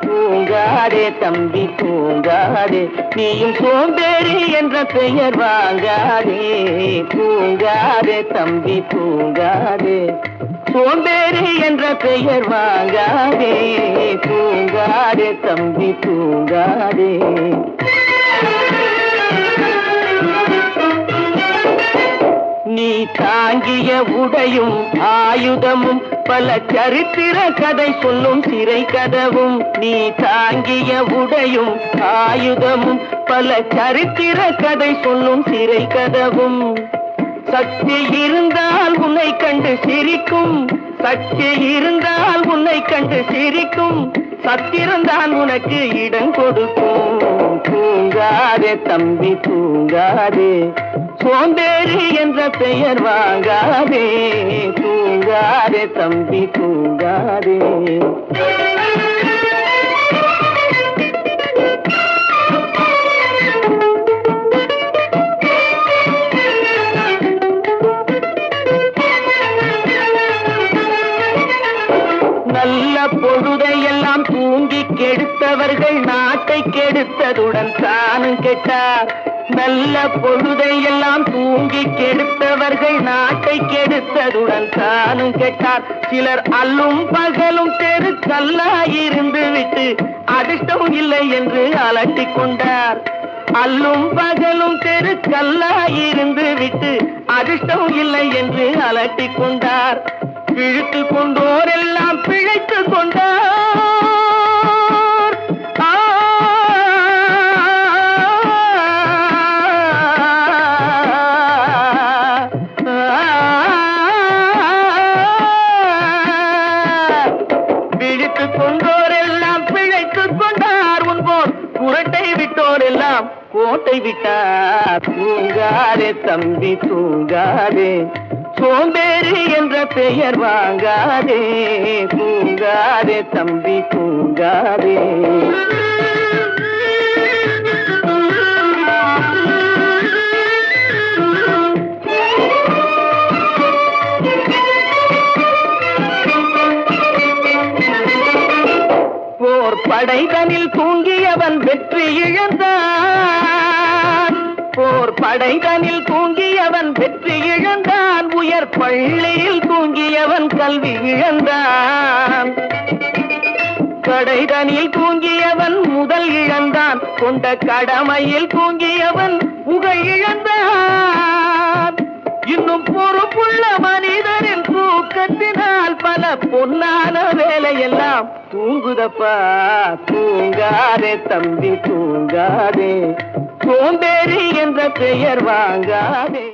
தூங்காதே தம்பி தூங்காதே, நீயும் சோம்பேறி என்ற பெயர் வாங்காதே. தூங்காதே தம்பி தூங்காதே, சோம்பேறி என்ற பெயர் வாங்காதே. தூங்காதே தம்பி தூங்காதே. நீ தாங்கிய உடையும் ஆயுதமும் பல சரித்திர கதை சொல்லும் சிறை கதவும். நீ தாங்கிய உடையும் ஆயுதமும் பல சரித்திர கதை சொல்லும் சிறை கதவும். சக்தி இருந்தால் உன்னை கண்டு சிரிக்கும், சக்தி இருந்தால் உன்னை கண்டு சிரிக்கும், சத்திரந்தான் உனக்கு இடம் கொடுக்கும். தூங்காதே தம்பி தூங்காதே, சோம்பேறி என்ற பெயர் வாங்காதே. தூங்காதே தம்பி தூங்காதே. நல்ல பொழுதையெல்லாம் தூங்கி கெடுத்தவர்கள் நாட்டை கெடுத்ததுடன் தானும் கெட்டார். நல்ல பொழுதையெல்லாம் தூங்கி கெடுத்தவர்கள் நாட்டை கெடுத்ததுடன் தானும் கெட்டார். சிலர் அல்லும் பகலும் தெருக்கல்லாயிருந்து விட்டு அதிர்ஷ்டம் இல்லை என்று அலட்டிக் கொண்டார். அல்லும் பகலும் தெருக்கல்லாயிருந்து விட்டு அதிர்ஷ்டம் இல்லை என்று அலட்டிக் கொண்டார். பிழைத்து கொண்டோரெல்லாம் பிழைத்து கொண்டார். பிழைத்து கொண்டோரெல்லாம் பிழைத்து கொண்டார். உன்போர் புரட்டை விட்டோரெல்லாம் கோட்டை விட்டார். தூங்காதே தம்பி தூங்காதே, சோம்பேறி என்ற பெயர் வாங்காதே. தூங்காதே தம்பி தூங்காதே. போர் படைதனில் தூங்கியவன் வெற்றி இழந்தான். போர் படைதனில் தூங்கியவன் வெற்றி இழந்தான். உயர் பள்ளியில் தூங்கியவன் கல்வி இழந்தான். கடைதனில் தூங்கியவன் முதல் இழந்தான். கொண்ட கடமையில் தூங்கியவன் புகழ் இழந்தான். இன்னும் பொறுப்புள்ள மனிதரின் தூக்கத்தினால் பல பொன்னான வேலையெல்லாம் தூங்குதப்பா. தூங்காதே தம்பி தூங்காதே, சோம்பேறி என்ற பெயர் வாங்காதே.